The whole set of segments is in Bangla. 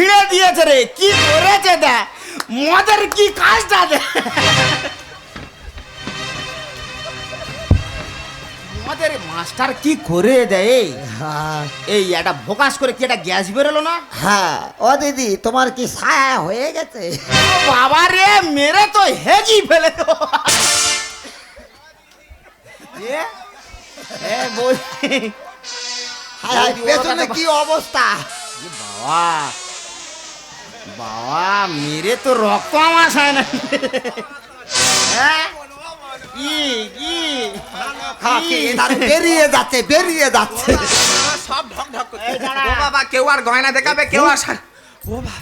ছিঁড়ে দিয়েছে রে, কি করেছে দেখ, মদের কি কাজটা দে, মদের মাস্টার কি করে দেয়। হ্যাঁ এই একটা ভোকাস করে কি একটা গ্যাস বেরোলো না। হ্যাঁ ও দিদি তোমার কি ছায়া হয়ে গেছে? ও বাবা রে, মেরে তো হেজি ফেলে তো। বলছি হায় হায়, পেছনে কি অবস্থা? বাবা, বাবা মেরে তো রক্ত আমার হয় না। হ্যাঁ কি কি বেরিয়ে যাচ্ছে বেরিয়ে যাচ্ছে। সব ঢক ঢক করছে। ও বাবা, কেউ আর গয়না দেখাবে, কেউ আর ও বাবা,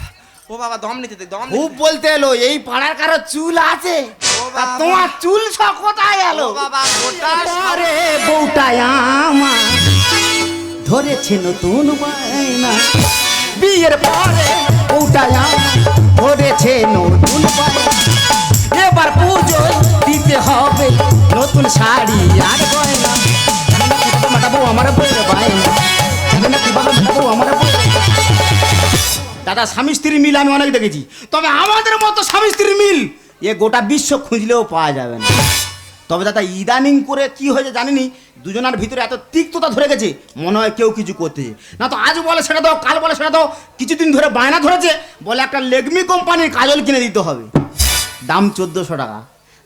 ও বাবা দম নিতে দে, দম খুব বলতে এলো এই পাড়ার কারো চুল আছে, ও তা বাবা। তোমার চুল সব কোথায় গেল? ও বাবা, গোটা আরে বউটাই আমার ধরেছে নতুন বায়না, বিয়ের পরে বউটাই আমার ধরেছে নতুন বায়না, এবার পুজো দিতে হবে নতুন শাড়ি আর গয়না, বউ আমার বউয়ের বায়না, বউ আমার বউ। দাদা স্বামী স্ত্রী মিল আমি অনেক দেখেছি, তবে আমাদের মতো স্বামী স্ত্রী মিল এ গোটা বিশ্ব খুঁজলেও পাওয়া যাবে না। তবে দাদা ইদানিং করে কি হয়েছে জানিনি, দুজনের ভিতরে এত তিক্ততা ধরে গেছে, মনে হয় কেউ কিছু করতেছে না। তো আজ বলে সেটা দাও, কাল বলে সেটা দাও, কিছুদিন ধরে বায়না ধরেছে বলে একটা লেগমি কোম্পানির কাজল কিনে দিতে হবে, দাম 1400 টাকা।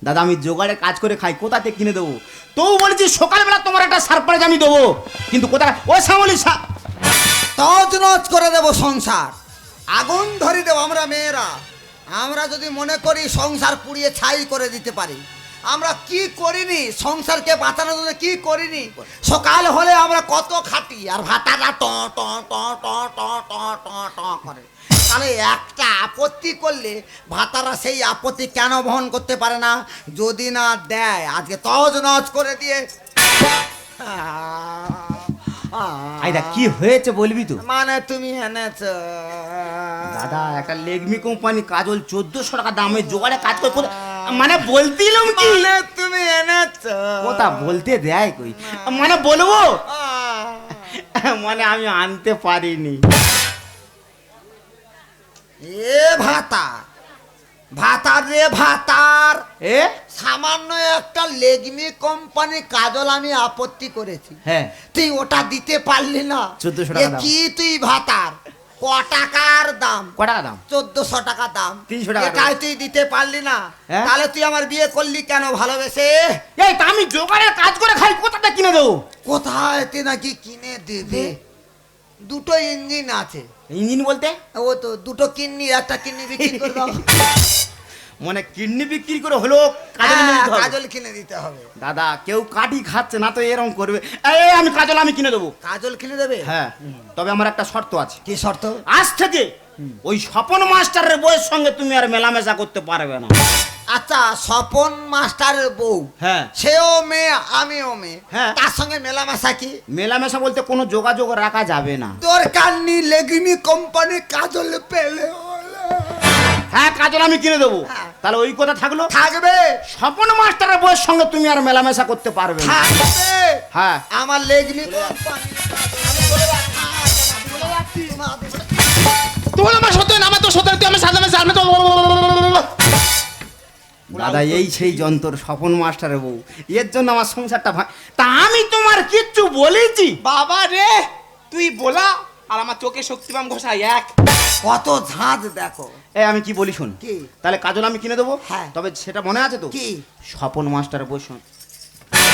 দাদা আমি জোগাড়ে কাজ করে খাই, কোথাতে কিনে দেবো? তবু বলেছি সকালবেলা তোমার একটা সারপ্রাইজ আমি দেবো, কিন্তু কোথায় ও শ্যামলি তছনছ করে দেবো সংসার, আগুন ধরে দেবো আমরা মেয়েরা। আমরা যদি মনে করি সংসার পুড়িয়ে ছাই করে দিতে পারি, আমরা কি করিনি সংসারকে বাঁচানোর জন্য, কি করিনি। সকাল হলে আমরা কত খাটি, আর ভাতাটা ট ট ট ট ট ট ট ট করে। তাহলে একটা আপত্তি করলে ভাতারা সেই আপত্তি কেন বহন করতে পারে না? যদি না দেয় আজকে তছনছ করে দিয়ে। আইদা কি হয়েছে বলবি তো? মানে তুমি এনেছ দাদা একটা লেগমি কোম্পানি কাজল 1400 টাকা দামে জোগাড়ে কাজ করে মানে বলতিলাম কি মানে তুমি এনেছ কথা বলতে দেয় কই, মানে বলবো মানে আমি আনতে পারিনি। এ ভাতার ভাতার রে ভাতার, এ সামান্য একটা লেগমি কোম্পানি কাজল আমি আপত্তি করেছি, হ্যাঁ তুই ওটা দিতে পারলি না। 1400 টাকা এ দাম। কি তুই ভাতার ক টাকার দাম? ক টাকা দাম? 1400 টাকা দাম। 300 টাকা দাম। এটাই তুই দিতে পারলি না, হ্যাঁ? তাহলে তুই আমার বিয়ে করলি কেন ভালোবেসে? এই তা আমি জোগাড়ে কাজ করে খাই, কোথাটা কিনে দেবো? কোথায় তুই নাকি কিনে দেবে? দুটো ইঞ্জিন আছে। ইঞ্জিন বলতে ও তো দুটো কিডনি, একটা কিডনি বিক্রি করে দাও। মানে কিডনি বিক্রি করে হলো কাজল কিনে দিতে হবে। কাজল কিনে দিতে হবে। দাদা কেউ কাটি খাচ্ছে না তো এরকম করবে। এই আমি কাজল আমি কিনে দেবো। কাজল কিনে দেবে? হ্যাঁ, তবে আমার একটা শর্ত আছে। কি শর্ত? আজ থেকে ওই স্বপন মাস্টারের বউয়ের সঙ্গে তুমি আর মেলামেশা করতে পারবে না। আচ্ছা, স্বপন মাস্টারের বউ, হ্যাঁ সেও মেয়ে আমিও মেয়ে, হ্যাঁ। তার সঙ্গে মেলামেশা কি? মেলামেশা বলতে কোনো যোগাযোগ রাখা যাবে না। দরকার নেই, লেগমি কোম্পানি কাজল পেলে হলো। হ্যাঁ কাজল আমি কিনে দেবো। হ্যাঁ। তাহলে ওই কথা থাকলো, থাকবে স্বপন মাস্টারের বউয়ের সঙ্গে তুমি আর মেলামেশা করতে পারবে না। থাকবে। হ্যাঁ আমার লেগমি কোম্পানি আমি বলে রাখছি, তোমার আমার সত্য না, আমার তো সত্য, তুই আমার সাথে সামনে তো। দাদা এই সেই যন্ত্র স্বপন মাস্টারের বউ, এর জন্য আমার সংসারটা তা আমি তোমার কিচ্ছু বলেছি? বাবা রে, তুই বলা আর আমার চোখে শক্তিবাম ঘোষায় এক। কত ঝাঁজ দেখো। এই আমি কি বলি শুন, কি? তাহলে কাজল আমি কিনে দেবো। হ্যাঁ। তবে সেটা মনে আছে তো কি? স্বপন মাস্টারের বউর সঙ্গে।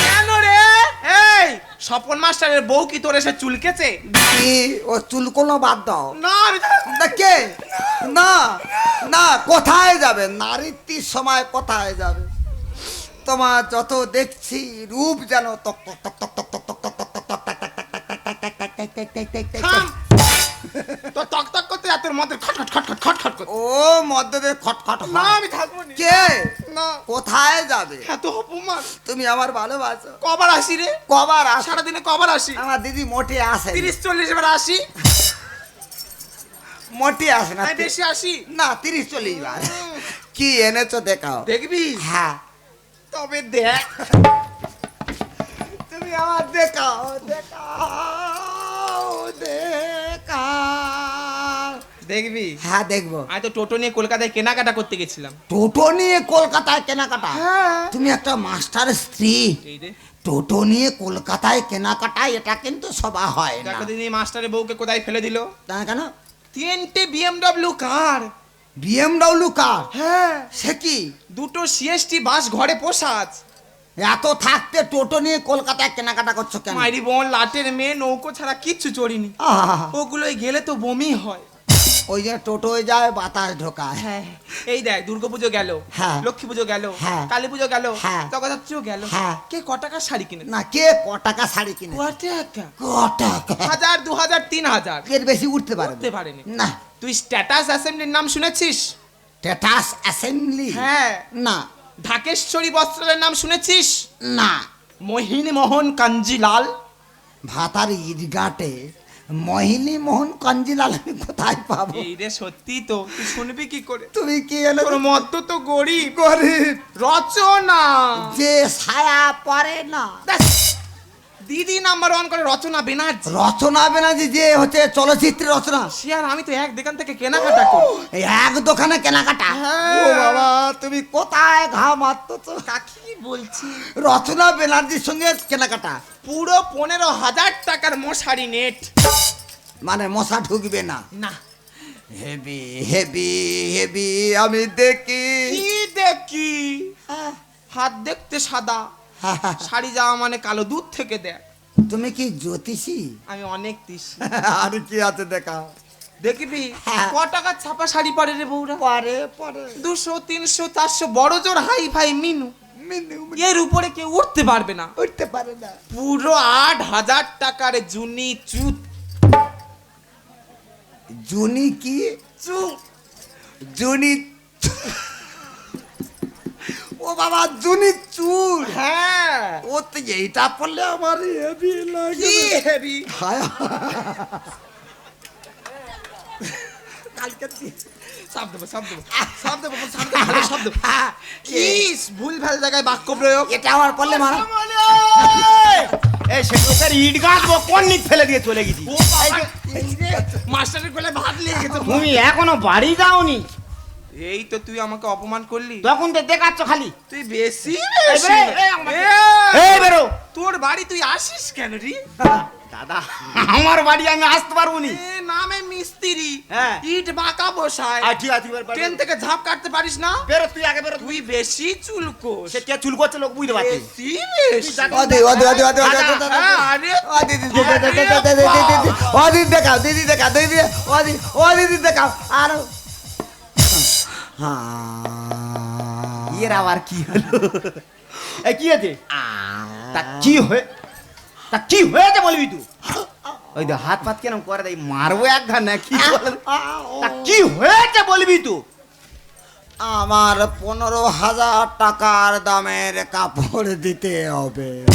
কেন রে? এই স্বপন মাস্টারের বউ কি তোর এসে চুলকেছে? কি ও চুলকোনো বাদ দাও না আমি না, কে না না, কোথায় যাবে নারীত্বের সময়, কোথায় যাবে? তোমার যত দেখছি রূপ যেন তক তক তক তক তক তক তক তক তক তক তক থাম। তোর টক টক করতে আর তোর মধ্যে খট খট খট খট খট খট করতে। ও মদ্যদের খটখট না হয়। আমি থাকবো না। কে না কোথায় যাবে? এত অপমান। তুমি আমার ভালোবাসো। কবার আসি রে? কবার আসো? সারাদিনে কবার আসি? আমার দিদি মোটে আসে 30-40 বার আসি। মোটে আসে না, আমি বেশি আসি না 30-40 বার। কি এনেছো দেখাও। দেখবি? হ্যাঁ তবে দেখ। তুমি আমার দেখাও দেখাও দেখাও। দেখবি? হ্যাঁ দেখবো। আমি তো টোটো নিয়ে কলকাতায় কেনাকাটা করতে গেছিলাম। টোটো নিয়ে কলকাতায় কেনাকাটা? হ্যাঁ। তুমি একটা মাস্টারের স্ত্রী, এই রে, টোটো নিয়ে কলকাতায় কেনাকাটা, এটা কিন্তু সবা হয় না। দেখো দিন এই মাস্টারের বউকে কোথায় ফেলে দিল। তা কেন? 3টে BMW কার। BMW কার? হ্যাঁ, সে কি? 2টো CST বাস ঘরে পোষা আছে। এত থাকতে টোটো নিয়ে কলকাতায় কেনাকাটা করছো কেন? মাইরি বোন লাটের মেয়ে, নৌকো ছাড়া কিচ্ছু চড়িনি। আহা, ওগুলোই গেলে তো বমি হয়। ওই যে টোটোয় যায় বাতাস ঢোকায়। হ্যাঁ, এই দেখ দুর্গাপুজো গেল, হ্যাঁ। লক্ষ্মী পুজো গেল, হ্যাঁ। কালী পুজো গেল, হ্যাঁ। জগদ্ধাত্রীও গেল। হ্যাঁ। কে ক টাকার শাড়ি কিনে? না, কে ক টাকা শাড়ি কিনে? ক টাকা? ক টাকা? 1000, 2000, 3000 এর বেশি উঠতে পারে উঠতে পারেনি। না। তুই স্ট্যাটাস অ্যাসেম্বলির নাম শুনেছিস? Status assembly? হ্যাঁ। না ঢাকেশ্বরী বস্ত্রালয়ের নাম শুনেছিস? না। মোহিনী মোহন কাঞ্জিলাল। ভাতার ইটগাটে মোহিনী মোহন কাঞ্জিলাল আমি কোথায় পাবো? এই রে সত্যি তো, তুই শুনবি কি করে? তুমি কি এনে তোর মত তো গরিব। গরিব রচনা যে ছায়া পড়ে না। ব্যাস, দিদি নাম্বার 1 করে রচনা ব্যানার্জি। রচনা ব্যানার্জি যে হচ্ছে চলচ্চিত্রের রচনা, সে আর আমি তো এক দোকান থেকে কেনাকাটা করি। এই এক দোকানে কেনাকাটা। হ্যাঁ। ও বাবা, তুমি কোথায় ঘা মারতেছো? কাকি বলছি, রচনা ব্যানার্জির সঙ্গে কেনাকাটা পুরো 15,000 টাকার মশারি নেট। মানে মশা ঢুকবে না? না। হেভি হেভি হেভি আমি দেখি। কি দেখি? হাত দেখতে সাদা, শাড়ি যাওয়া মানে কালো, দুধ থেকে দেখ। তুমি কি জ্যোতিষী? আমি অনেক তিসি। আর কি আছে দেখা? দেখবি হ্যাঁ। ক টাকার ছাপা শাড়ি পরে রে বউরা? পরে পরে 200, 300, 400 বড় জোর হাই ফাই মিনু। এর উপরে কেউ উঠতে পারবে না। উঠতে পারে না। পুরো 8,000 টাকার জুনি চুত। জুনি কি? চুত। জুনি ও বাবা, জুনি চুল। হ্যাঁ। ও তো এইটা পড়লে আমার হেভি লাগে। কি হেভি? হায় কালকে সব দেবো, সব দেবো, সব দেবো, সব দেবো, ভালো সব দেবো। কি ভুল ভাল জায়গায় বাক্য প্রয়োগ। এটা আমার পড়লে মারা। এই সে লোকের ইট গাঁথবো, কোন নিক ফেলে দিয়ে চলে গেছি। ও বাবা, এই রে, মাস্টারের গলায় ভাত লেগে গেছে। তুমি এখনো বাড়ি যাওনি? এই তো তুই আমাকে অপমান করলি। তখন তো দেখাচ্ছ খালি। তুই বেশি এই বেরো, এই আমাকে- এই বেরো। তোর বাড়ি তুই আসিস কেন রে? দাদা, আমার বাড়ি আমি আসতে পারবো নি। এ নামে মিস্ত্রি, হ্যাঁ। ইট বাঁকা বসায়। ঠিক আছে, ট্রেন থেকে ঝাঁপ কাটতে পারিস না? বেরো, তুই আগে বেরো। তুই বেশি চুলকোস। সে কে চুল করছে লোক বুঝতে পারছে। বেশি বেশি। ওদি ওদি ওদি ওদি ওদি হ্যাঁ, আরে ও দিদি দিদি ও দিদি দেখাও, দিদি দেখাও, দিদি ওদি ও দিদি দেখাও। আর এর আবার কি হলো? এই কি হয়েছে? তা কি হয়েছে বলবি তুই? ওই তো হাত পাত কেন করে দেয়, মারবো এক ঘা না কি বলে? তা কি হয়েছে বলবি তুই? আমার 15,000 টাকার দামের কাপড় দিতে হবে।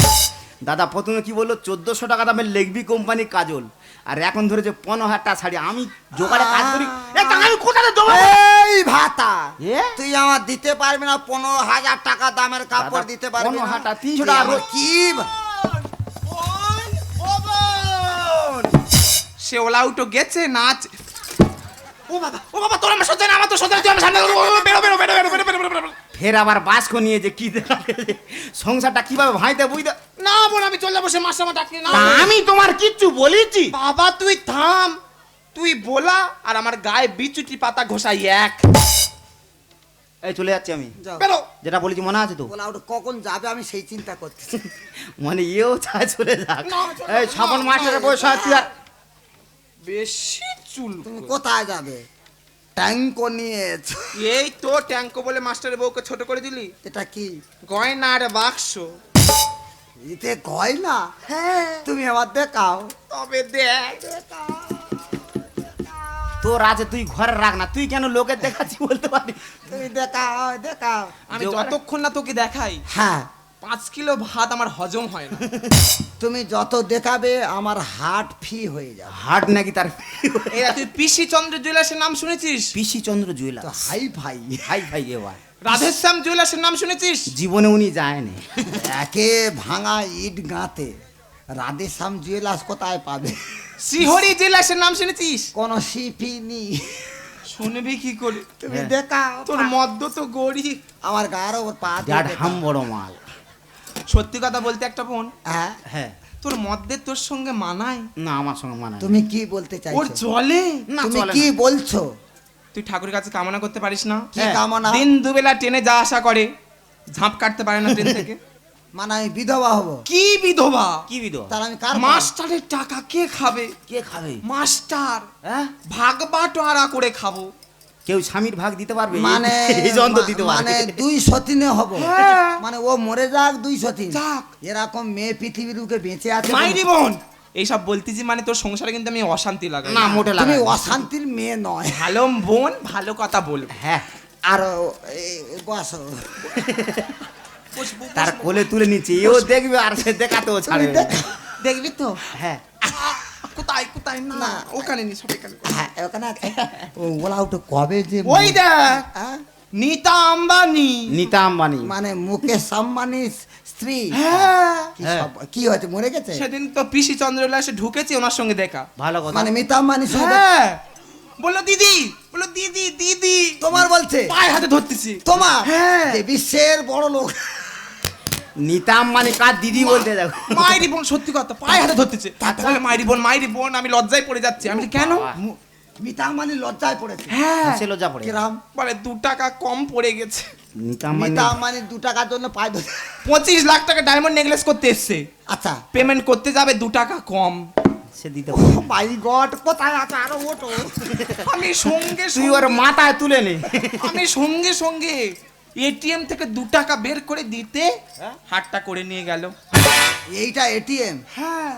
দাদা প্রথমে কি বললো 1400 টাকা দামের লেগবি কোম্পানি কাজল, আর এখন ধরেছে 15,000 টাকা শাড়ি। আমি জোগাড়ে কাজ করি, আমি কোথায় দেবো? এই ভাতা, এ? তুই আমার দিতে পারবি না? 15,000 টাকা দামের কাপড় দাদা, দিতে পারবি না? 15,000 টাকা, 300 তুই টাকা আমার রোজ- কি সে ওলা উঠো গেছে নাচ। ও বাবা তোর আমার সজ্জা না, আমার তো সজ্জা, তুই আমার সামনে বেরো বেরো বেরো বেরো বেরো বেরো বেরো। ফের আবার বাস্ক নিয়ে যে কি দেখা গেছে, সংসারটা কিভাবে ভাইতে বুঝতে। না বোন, আমি চলে যাবো, সে মাসে আমার ডাকলে না। তা আমি তোমার কিচ্ছু বলেছি? বাবা তুই থাম, তুই বলা আর আমার গায়ে বিচুটি পাতা ঘষাই এক। এই চলে যাচ্ছি আমি। যাও। বেরো। যেটা বলেছি মনে আছে তো? বলা ওটা কখন যাবে আমি সেই চিন্তা করছি। মানে এও চায় চলে যাক। না, আমি চলে এই যাবো। শ্রাবণ মাসের বয়স তুই আর বেশি চুল। তুমি কোথায় যাবে? ট্যাঙ্ক নিয়েছ? এই তো ট্যাঙ্কো বলে মাস্টারের বউকে ছোট করে দিলি। এটা কি? গয়নার বাক্স। এতে গয়না? হ্যাঁ, তুমি আমার দেখাও। তবে দেখ। তোর আছে, তুই ঘরে রাখ না। তুই কেন লোকের দেখাচ্ছি বলতে পারি? তুমি দেখাও দেখাও। আমি জোগাড়- যতক্ষণ না তোকে দেখাই হ্যাঁ, 5 কিলো ভাত আমার হজম হয় না। তুমি যত দেখাবে আমার হার্ট ফ্রি হয়ে যাবে। হাট নাকি তার? এরা তুই পিসি চন্দ্র জুয়েলার্সের নাম শুনেছিস? পিসি চন্দ্র তো জুয়েলার হাই ভাই। হাই ভাই এবার রাধেশ্যাম জুয়েলার্সের নাম শুনেছিস? জীবনে উনি যায়নি। একে ভাঙা ইট গাঁতে রাধেশ্যাম জুয়েলার্স কোথায় পাবে? শ্রীহরি জেলাসের নাম শুনেছিস? কোন সিপি নি। শুনবি কি করে? তুমি হ্যাঁ। দেখাও তোর মদ্য তো গরিব। আমার গায়ের ওপর পা দিয়ে বিরাট দেখাও। হাম বড় মাল। সত্যি কথা বলতে একটা বোন, হ্যাঁ, হ্যাঁ, তোর মদ্যের তোর সঙ্গে মানায়? না আমার সঙ্গে মানায় না। তুমি কি বলতে ওর চাইছো? চলে? না, তুমি চলে কি না। বলছো? তুই ঠাকুরের কাছে কামনা করতে পারিস না? কি হ্যাঁ। কামনা? দিন দুবেলা ট্রেনে যা আসা করে, ঝাঁপ কাটতে পারে না ট্রেন থেকে। মানে আমি বিধবা হব? কি বিধবা? কি বিধবা? তাহলে আমি কার মাস্টারের টাকা কে খাবে? কে খাবে? মাস্টার হ্যাঁ, ভাগ বাটোয়ারা করে খাবো। কেউ স্বামীর ভাগ দিতে পারবে? মানে এই যন্ত্র দিতে মানে পারবে? 2 সতীনে হব? হ্যাঁ। মানে ও মরে যাক 2 সতীন? যাক। এরকম মেয়ে পৃথিবীর বুকে বেঁচে আছে? মাইরি বোন, এইসব বলতেছি মানে তোর সংসারে কিন্তু আমি অশান্তি লাগাই না, মোটে তুমি লাগায় না। অশান্তির মেয়ে নয়। ভালো বোন, ভালো কথা বলবো। হ্যাঁ, আর বসো। তার কোলে তুলে নিচ্ছে, ও দেখবে আর সে দেখাতেও ছাড়বে না। দেখবি তো? হ্যাঁ, কোথায় কোথায়? না না। ওখানে নি, সব এখানে। হ্যাঁ, ওখানে আছে। ও ওলা ওটা কবে যে ওই দেখ, হ্যাঁ? নীতা আম্বানি। নীতা আম্বানি। মানে মুকেশ আম্বানির স্ত্রী? হ্যাঁ, কি হ্যাঁ। কি হয়েছে, মরে গেছে? সেদিন তো পিসি চন্দ্রলা এসে ঢুকেছে, ওনার সঙ্গে দেখা। ভালো কথা। মানে মিতা আম্বানির সঙ্গে? হ্যাঁ, বললো দিদি, বললো দিদি দিদি, তোমার বলছে? পায়ে হাতে ধরতেছি। তোমার? হ্যাঁ। যে বিশ্বের বড় লোক। নীতা আম্বানি কার দিদি বলতে দেখো। মায়েরি বোন, সত্যি কথা, পায়ে হাতে ধরতেছে। বলে মায়েরি বোন, আমি লজ্জায় পড়ে যাচ্ছি। আমি বলি, কেন? মিতা আম্বানি লজ্জায় পড়েছে? হ্যাঁ, সে লজ্জা পড়ে। কিরাম? বলে 2 টাকা কম পড়ে গেছে। নীতা আম্বানি মিতা আম্বানি 2 টাকার জন্য পায় ধরে। 25 লাখ টাকা ডায়মন্ড নেকলেস করতে এসছে, আচ্ছা। পেমেন্ট করতে যাবে 2 টাকা কম। সে দিতে পারে। মাই গড, কোথায় আছে? আরো ওঠো। আমি সঙ্গে তুই ওর মাথায় তুলে নে। আমি সঙ্গে সঙ্গে এটিএম থেকে 2 টাকা বের করে দিতে হাতটা করে নিয়ে গেল। এইটা এটিএম? হ্যাঁ,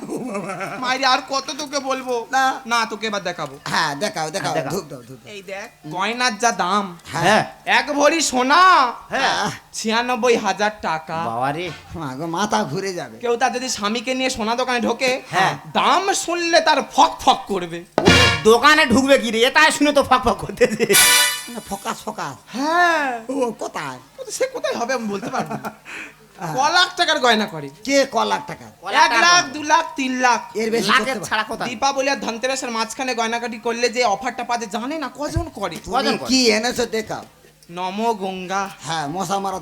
মাইরি আর কত তোকে বলবো? না। না, তোকে এবার দেখাবো। হ্যাঁ, দেখাও দেখাও। দেখাও। ধূপ দাও, ধূপ দাও। এই দেখ, গয়নার যা দাম। হ্যাঁ, 1 ভরি সোনা, হ্যাঁ। 96,000 টাকা। বাবা রে। মা গো, মাথা ঘুরে যাবে। কেউ তার যদি স্বামীকে নিয়ে সোনা দোকানে ঢোকে, হ্যাঁ। দাম শুনলে তার ফক ফক করবে। দোকানে ঢুকবে কি রে? এটা শুনে তো ফাঁক ফাঁক করতেছে। মানে ফোকাস ফোকাস। হ্যাঁ, ও কোথায়? সে কোথায় হবে আমি বলতে পারবো না। ক লাখ টাকার গয়না করে? কে ক লাখ টাকা? 1 লাখ, 2 লাখ, 3 লাখ। এর বেশি লাখের করতে পারে? ছাড়া কথা। দীপাবলি আর ধনতেরাসের মাঝখানে গয়নাকাটি করলে যে অফারটা পাতে জানে না কজন করে? তুমি কজন করে? কি এনেছো দেখাও। নম গঙ্গা। হ্যাঁ, মশা মারা।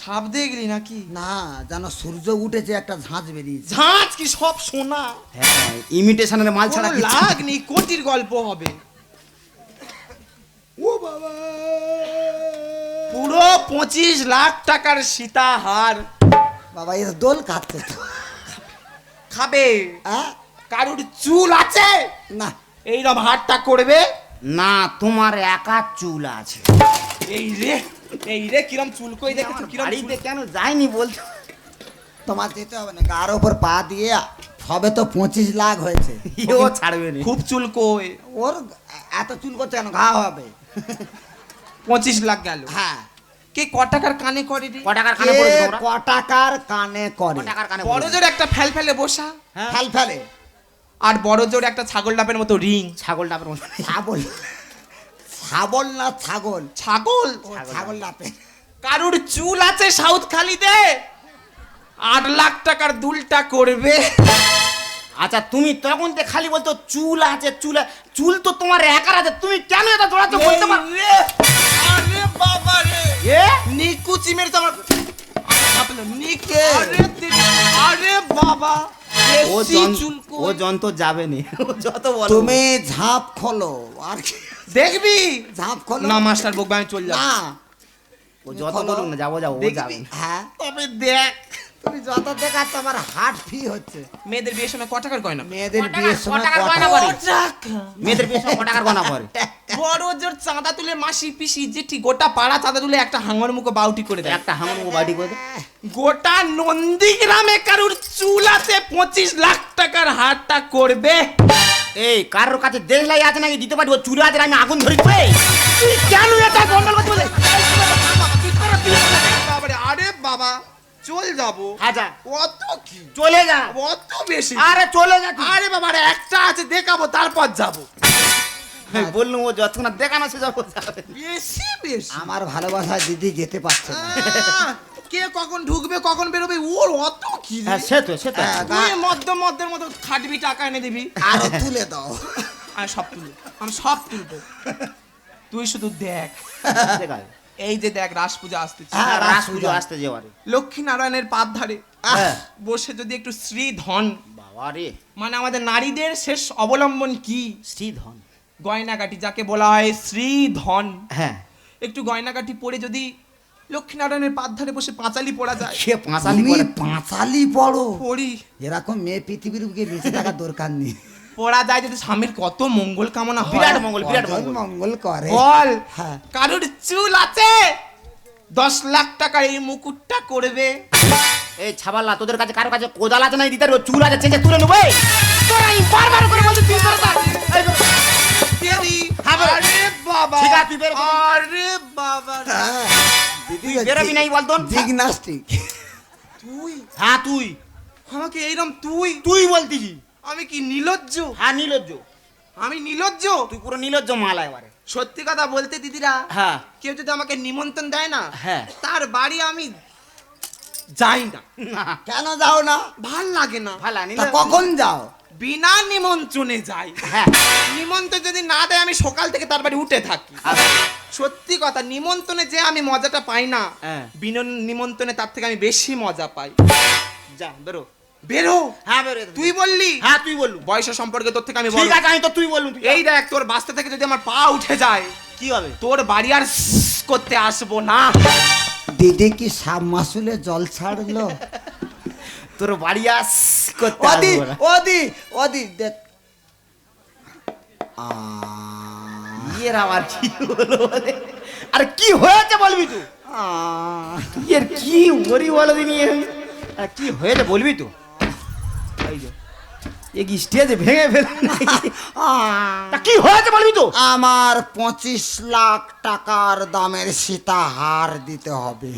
সাপ দেখলি নাকি? না, জানো সূর্য উঠেছে, একটা ঝাঁঝ বেরিয়েছে। ঝাঁজ কি সব সোনা? হ্যাঁ, ইমিটেশনের মাল ছাড়া কোনো কিছু লাগ নেই, কোটির গল্প হবে। ও বাবা, পুরো 25 লাখ টাকার সীতাহার। বাবা এ তো দোল খাচ্ছে তো। খাবে? হ্যাঁ? কারুর চুল আছে না, এইরকম হারটা করবে? না, তোমার একা চুল আছে। এই রে কিরম চুল কই দেখেছো? কিরম চুল? বাড়িতে কেন যায়নি বলছো? তোমার যেতে হবে না, গার ওপর পা দিয়ে। সবে তো 25 লাখ হয়েছে। ও ছাড়বে না। খুব চুল কই? ওর এত চুল করছে কেন? ঘা হবে। 25 লাখ গেল। হ্যাঁ। কে ক টাকার কানে করে রে? ক টাকার কানে কে পড়েছে তোমরা? ক টাকার কানে করে? ক টাকার কানে বড় পড়েছে? জোর একটা ফেল ফেলে বসা, হ্যাঁ। ফেল ফেলে। আর বড় জোর একটা ছাগল ডাবের মতো রিং। ছাগল ডাবের মতো। ছাগল। ছাগল না ছাগল? ছাগল। ও ছাগল ডাপে। কারুর চুল আছে সাউথ খালিতে, 8 লাখ টাকার দুলটা করবে। আচ্ছা, তুমি তখন তো খালি বলতো চুল আছে, চুল তো তোমার একার আছে, তুমি কেন এটা দৌড়াচ্ছ বলতে পারো? আরে বাবা রে, এ নিকুচি মেরে তো আমার নিকে। আরে বাবা, ও বেশি চুল কই? ও যন্ত্র যাবে নি। ও যত বলো। তুমি ঝাঁপ খোলো আর কি? দেখবি ঝাঁপ খোলো না মাস্টার বকবে, আমি চলে যাব। না। ও যত বলুক না, যাবো ও দেখবি? যাবে। হ্যাঁ, তবে দেখ, তুমি যত দেখাচ্ছ আমার হার্ট ফ্রি হচ্ছে। মেয়েদের বিয়ের সময় ক টাকার গয়না? মেয়েদের বিয়ের সময় টাকার কথা গয়না করে? টাকা। মেয়েদের বিয়ে সময় ক টাকার গয়না করে? বড় জোর চাঁদা তুলে মাসি পিসি জেঠি গোটা পাড়া চাঁদা তুলে একটা হাঙ্গর মুখো বাউটি করে দেয়। একটা হাঙ্গর বাড়ি করে দে। গোটা নন্দীগ্রামে কারুর চুল আছে 25 লাখ টাকার হারটা করবে। এই কারোর কাছে দেশলাই আছে নাকি দিতে পারবো? চুলে আছে, আমি আগুন ধরি দেবে। তুই কেন এটা গন্ডল করতে বলে? বাবারে, আরে বাবা চল যাবো। আচ্ছা, কত কি? চলে যা। কত বেশি? আরে চলে যা তুই। আরে বাবা, আরে একটা আছে দেখাবো তারপর যাবো। আমি বললুম ও যতক্ষণ না দেখানো সে যাবো যাবে। বেশি বেশি। আমার ভালোবাসা দিদি যেতে পারছে না। কে কখন ঢুকবে কখন বেরোবে ওর অত কি রে? হ্যাঁ সে তো হ্যাঁ, তুই মধ্যের মতো খাটবি টাকা এনে দিবি আরে তুলে দাও। আমি সব তুলবো আমি সব তুলবো তুই শুধু দেখ দেখায় এই যে দেখ রাস পূজা আসতেছে হ্যাঁ, রাস পুজো আসতে যাওয়ারে লক্ষ্মী নারায়ণের পাদ ধারে হ্যাঁ বসে যদি একটু শ্রী ধন বাবা রে মানে আমাদের নারীদের শেষ অবলম্বন কি শ্রীধন গয়নাগাটি যাকে বলা হয় শ্রী ধন হ্যাঁ একটু গয়নাগাটি পরে যদি লক্ষ্মীনারায়ণের পাদ ধারে বসে পাঁচালি পড়া যায় সে পাঁচালি তুমি করে পাঁচালি পড়ো, পড়ি এরকম মেয়ে পৃথিবীর বুকে বেঁচে থাকার দরকার নেই। পড়া যায় যদি স্বামীর কত মঙ্গল কামনা হয় বিরাট মঙ্গল বিরাট কজন মঙ্গল মঙ্গল করে। বল হ্যাঁ। কারোর চুল আছে 10 লাখ টাকার এই মুকুটটা করবে এই ছাবাল্লা তোদের কাছে কারো কাছে কোদাল আছে নাই দিতে চুল আছে চেঁচে তুলে নেবে তোরা এই বারবার করে বলছিস তুই করে দাও। এই বেরো। তেরি হ্যাঁ, বেরো। আরে বাবা ঠিক আছে, তুই বেরো। আরে বাবা হ্যাঁ, দিদি বেরোবি নাই বলতো জিমনাস্টিক। তুই হ্যাঁ তুই আমাকে এইরকম তুই তুই বলতিস আমি কি নিলজ্জ হ্যাঁ নীলজ্জ আমি নিলজ্জ তুই পুরো নীলজ্জ মালা এবারে সত্যি কথা বলতে দিদিরা হ্যাঁ কেউ যদি আমাকে নিমন্ত্রণ দেয় না হ্যাঁ। তার বাড়ি আমি যাই না না কেন যাও না? ভাল লাগে না ভালা তা নীল কখন যাও? বিনা নিমন্ত্রণে যাই হ্যাঁ নিমন্ত্রণ যদি না দেয় আমি সকাল থেকে তার বাড়ি উঠে থাকি আচ্ছা। সত্যি কথা নিমন্ত্রণে যে আমি মজাটা পাই না হ্যাঁ। বিনা নিমন্ত্রণে তার থেকে আমি বেশি মজা পাই যা বেরো বেরো হ্যাঁ বেরো তুই বললি হ্যাঁ তুই বললু বয়স সম্পর্কে তোর থেকে আমি ঠিক বড় আছে আমি তো তুই বললু তুই এই দেখ তোর বাস্তা থেকে যদি আমার পা উঠে যায় কি হবে তোর বাড়ি আর করতে আসবো না দিদি কি সাব মাসুলে জল ছাড়লো? তোর বাড়ি আস করতে ওদি আসবো না। ওদি ওদি দেখ। এর আবার কি হলো রে? আরে কি হয়েছে বলবি তুই এর কি ওরি বলো দিনি কি হয়েছে বলবি তো এই যে এ কি স্টেজে ভেঙে ফেলে তা কি হয়েছে বলবি তো আমার 25 লাখ টাকার দামের সীতাহার দিতে হবে।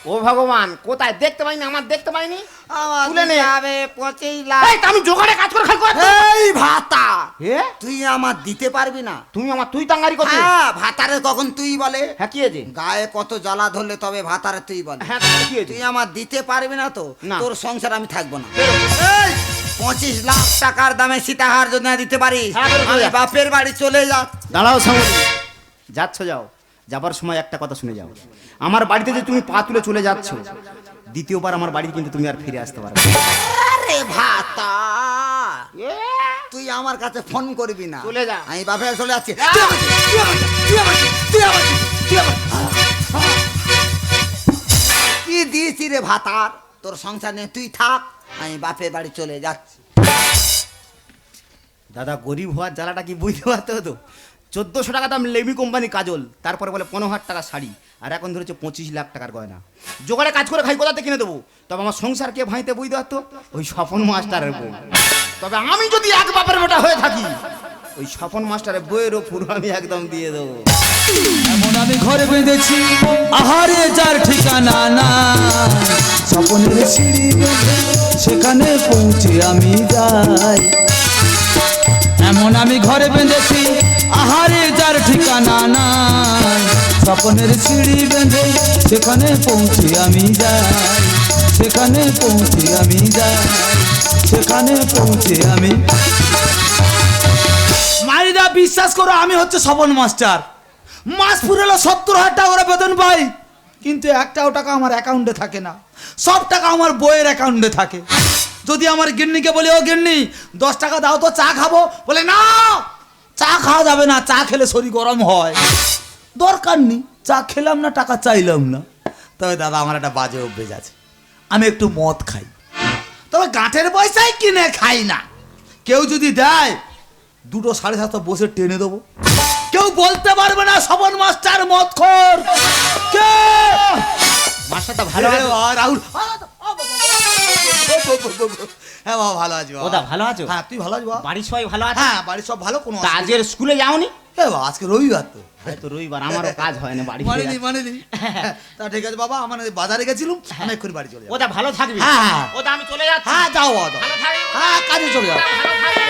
ও ভগবান কোথায় দেখতে পাইনি আমার দেখতে পাইনি আমার তুলে নে। দিতে হবে 25 লাখ। এই তা আমি জোগাড়ে কাজ করে খাই করে এই ভাতা হে তুই আমার দিতে পারবি না? তুমি আমার তুই তাঙ্গারি করছিস হ্যাঁ, ভাতারে কখন তুই বলে? হ্যাঁ কি হয়েছে গায়ে কত জ্বালা ধরলে তবে ভাতারে তুই বলে। হ্যাঁ তাহলে কি হয়েছে তুই আমার দিতে পারবি না তো না। তোর সংসার আমি থাকবো না। বেরো। এই 25 লাখ টাকার দামে সীতাহার যদি না দিতে পারি হ্যাঁ, বেরো, আমি চলে যা। বাপের বাড়ি চলে যা। দাঁড়াও সামনে যাচ্ছ যাও যাবার সময় একটা কথা শুনে যাও আমার বাড়িতে যে তুমি পা তুলে চলে যাচ্ছ দ্বিতীয়বার আমার বাড়িতে কিন্তু তুমি আর ফিরে আসতে পারবে না। আরে ভাতা তুই আমার কাছে ফোন করবি না, চলে যা। আমি বাপের বাড়ি চলে যাচ্ছি। যা। কি দিয়েছি রে ভাতার? তোর সংসার নিয়ে তুই থাক, আমি বাপের বাড়ি চলে যাচ্ছি। দাদা গরিব হওয়ার জ্বালাটা কি বুঝতে পারতে হতো 1400 টাকা দাম লেমি কোম্পানি কাজল তারপরে বলে 15,000 টাকা শাড়ি আর এখন ধরেছে 25 লাখ টাকার গয়না জোগাড়ে কাজ করে খাই কোথাতে কিনে দেবো তবে আমার সংসার কে ভাইতে বুঝতে পারতো ওই স্বপন মাস্টারের বউ তবে আমি যদি এক বাপের বেটা হয়ে থাকি ওই স্বপন মাস্টারের বইয়েরও পুরো আমি একদম দিয়ে দেবো এমন আমি ঘর বেঁধেছি আহারে যার ঠিকানা না স্বপনের সিঁড়ি বেঁধে সেখানে পৌঁছে আমি যাই এমন আমি ঘরে বেঁধেছি আহারে যার ঠিকানা না স্বপনের সিঁড়ি বেঁধে সেখানে পৌঁছে আমি যাই সেখানে পৌঁছে আমি যাই সেখানে পৌঁছে আমি মাইরা বিশ্বাস করো আমি হচ্ছে স্বপন মাস্টার মাস পুরো 70,000 টাকা করে বেতন পাই কিন্তু একটাও টাকা আমার অ্যাকাউন্টে থাকে না সব টাকা আমার বইয়ের অ্যাকাউন্টে থাকে যদি আমার গিন্নিকে বলি ও গিন্নি 10 টাকা দাও তো চা খাবো বলে না চা খাওয়া যাবে না চা খেলে শরীর গরম হয় দরকার নেই চা খেলাম না টাকা চাইলাম না তবে দাদা আমার একটা বাজে অভ্যেস আছে আমি একটু মদ খাই তবে গাঁটের পয়সায় কিনে খাই না কেউ যদি দেয় 2.5 বসে টেনে দেবো কেউ বলতে পারবে না স্বপন মাস্টার মদখোর কে মাস্টারটা ভালো আছে রাহুল হ্যাঁ বাবা ভালো আছি বাবা। ওদা ভালো আছো হ্যাঁ তুই ভালো আছিস বাবা? বাড়ির সবাই ভালো আছে হ্যাঁ বাড়ির সব ভালো কোনো তা আজকের স্কুলে যাওনি হ্যাঁ বাবা আজকে রবিবার তো তো রবিবার আমারও কাজ হয় না বাড়ি মানে নি তা ঠিক আছে বাবা আমার বাজারে গেছিলাম আমি এক্ষুনি বাড়ি চলে যাবো ওটা ভালো থাকবি হ্যাঁ। ওটা আমি চলে যাচ্ছি হ্যাঁ যাও বাবা যাও। ভালো থাকবি হ্যাঁ কাজে চলে যাও ভালো থাকবি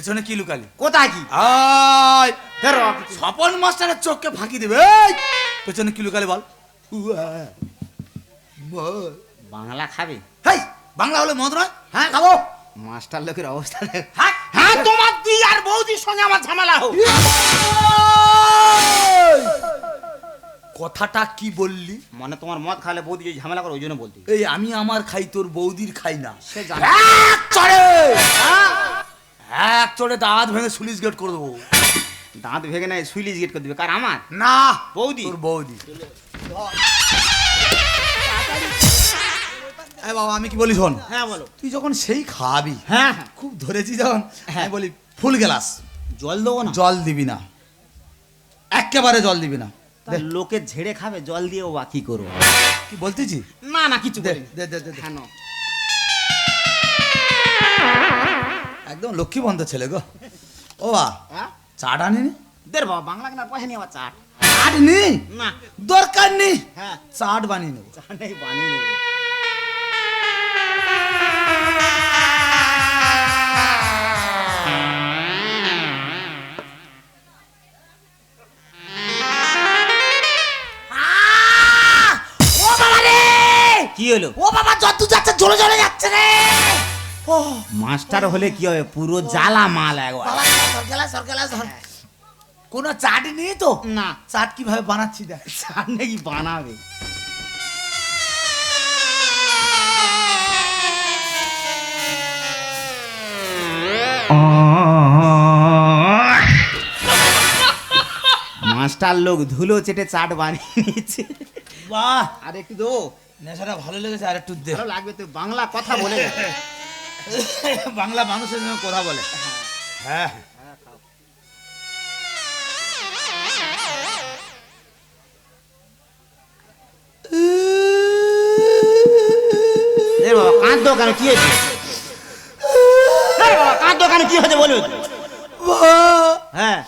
পেছনে কি লুকালি? কোথায় কি? আয় ধরো। স্বপন মাস্টারের চোখকে ফাঁকি দেবে। এই, পেছনে কি লুকালি বল? বাংলা খাবে? হেই, বাংলা হলে মদ নয়? হ্যাঁ খাবো। মাস্টার লোকের অবস্থা দেখ। হ্যাঁ, হ্যাঁ তোমার দি আর বৌদির সঙ্গে আমার ঝামেলা হোক। কথাটা কি বললি? মানে তোমার মদ খালে বৌদি যদি ঝামেলা করে ওই জন্য বলতে। এই আমি আমার খাই, তোর বৌদির খাই না। সে জানে। এক চড়ে, এক চড়ে দাঁত ভেঙে সুলিশ গেট করে দেবো। দাঁত ভেঙে নেয় সুইলিশ গেট করে দিবে। কার? আমার? না, বৌদি। তোর বৌদি। এই বাবা, আমি কি বলি শোন। হ্যাঁ বলো। তুই যখন সেই খাবি, হ্যাঁ হ্যাঁ। খুব ধরেছি যখন, হ্যাঁ। আমি বলি ফুল গ্লাস জল দেবো না? জল দিবি না, একেবারে জল দিবি না। তা লোকে ঝেড়ে খাবে, জল দিয়েও বা কি করবো? কি বলতেছি? না না কিছু দে বলিনি। দে দে দে দে। হ্যাঁ নাও। একদম লক্ষ্মীবন্ত ছেলে গো। ও বা, হ্যাঁ? চাট আনিনি? দের বাবা, বাংলা কেনার পয়সা নিয়ে আবার চাট? চাট নি, না। দরকার নেই, হ্যাঁ। চাট বানিয়ে নেবো। চাট নেই, বানিয়ে নেবে। ও বাবা রে, কি হলো? ও বাবা, যত যাচ্ছে জোরে জোরে যাচ্ছে রে। ও মাস্টার হলে কি হবে? পুরো জ্বালা মাল একবার। বাবা, সরকালা সরকালা সর। কোনো চাট নেই তো? না। চাট কিভাবে বানাচ্ছি দেখ। চাট নাকি বানাবে? মাস্টার লোক ধুলো চেটে চাট বানিয়ে নিয়েছে। বাহ, আর একটু দো। নেশাটা ভালো লেগেছে, আর একটু দে। ভালো লাগবে তো, বাংলা কথা বলে গেছে। বাংলা মানুষের সঙ্গে কথা বলে। হ্যাঁ, এ বাবা কাঁদো কেন? কি হয়েছে? এ বাবা কাঁদো কেন? কি হয়েছে বলো? হ্যাঁ।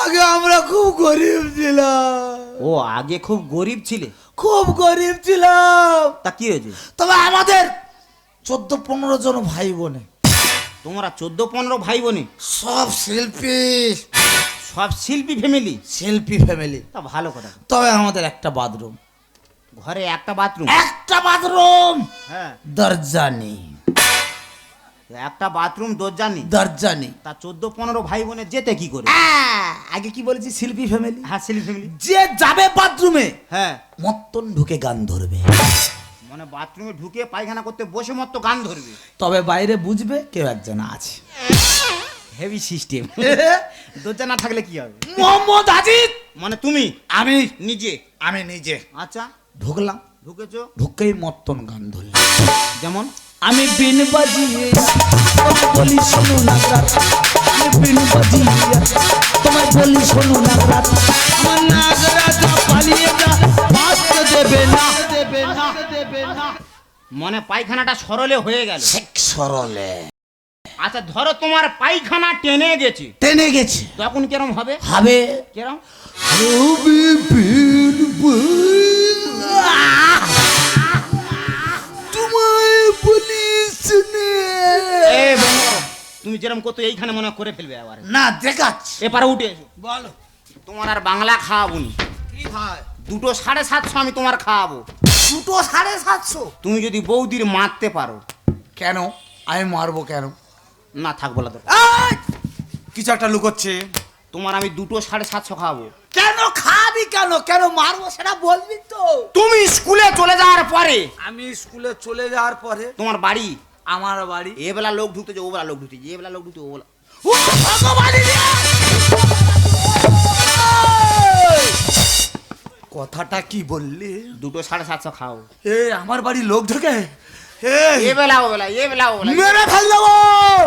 আগে আমরা খুব গরিব ছিলাম, ও আগে খুব গরিব ছিলে? খুব গরিব ছিলাম। তা কি হয়েছে? তবে আমাদের 14-15 জন ভাই বোনে, তোমরা 14-15 ভাই বোনে? সব শিল্পী, সব শিল্পী ফ্যামিলি? শিল্পী ফ্যামিলি। তা ভালো কথা। তবে আমাদের একটা বাথরুম, ঘরে একটা বাথরুম? একটা বাথরুম, হ্যাঁ। দরজা নেই, একটা বাথরুম, দরজা নেই? দরজা নেই। তা 14-15 ভাই বোনে যেতে কি করে? আগে কি বলেছি? শিল্পী ফ্যামিলি। হ্যাঁ শিল্পী ফ্যামিলি। যে যাবে বাথরুমে, হ্যাঁ। মত্তন ঢুকে গান ধরবে। মানে বাথরুমে ঢুকে পায়খানা করতে বসে মতো গান ধরবে? তবে বাইরে বুঝবে কেউ একজন আছে। Heavy system. দরজা না থাকলে কি হবে? মোহাম্মদ আজিজ, মানে তুমি? আমি নিজে? আমি নিজে আচ্ছা। ঢুকলাম, ঢুকেছো? ঢুকেই মত্তন গান ধরলাম। যেমন? আমি বিন বাজিয়ে তোমায় বলি শোনো না রাত, আমি বিন বাজিয়ে তোমায় বলি শোনো না রাত, আমার নাগরাজা পালিয়ে যা, বাঁচতে দেবে না, দেবে না, দেবে না। মানে পায়খানাটা সরলে হয়ে গেল? ঠিক সরলে। আচ্ছা ধরো তোমার পায়খানা টেনে গেছে, টেনে গেছে, তখন কেরম হবে? হবে কেরম? হবে বিন তোমায় বলি শুনে। এ বন্ধু, তুমি যেরকম করতো এইখানে মনে হয় করে ফেলবে আবার। না দেখাচ্ছি, এপারে উঠে এসো। বলো তোমার আর বাংলা খাওয়াবো নি। কি ভাই? 2.750 আমি তোমার খাওয়াবো। 2.750? তুমি যদি বৌদির মারতে পারো। কেন? আমি মারবো কেন? না থাক বলা তো। এই! কিছু একটা লুকোচ্ছে। তোমার আমি 2.750 খাওয়াবো। কেন খাবি? কেন কেন মারবো সেটা বলবি তো। তুমি স্কুলে চলে যাওয়ার পরে, আমি স্কুলে চলে যাওয়ার পরে তোমার বাড়ি, আমার বাড়ি, এ বেলা লোক ঢুকতেছে, ও বেলা লোক ঢুকতেছে, এ বেলা লোক ঢুকতে, ও বেলা। ও ভগবান রে! কথাটা কি বললি? 2.750 খাও। এ আমার বাড়ি লোক ঢোকে? এ বেলা ও বেলা, এ বেলা ও বেলা। মেরে ফেল দেবো।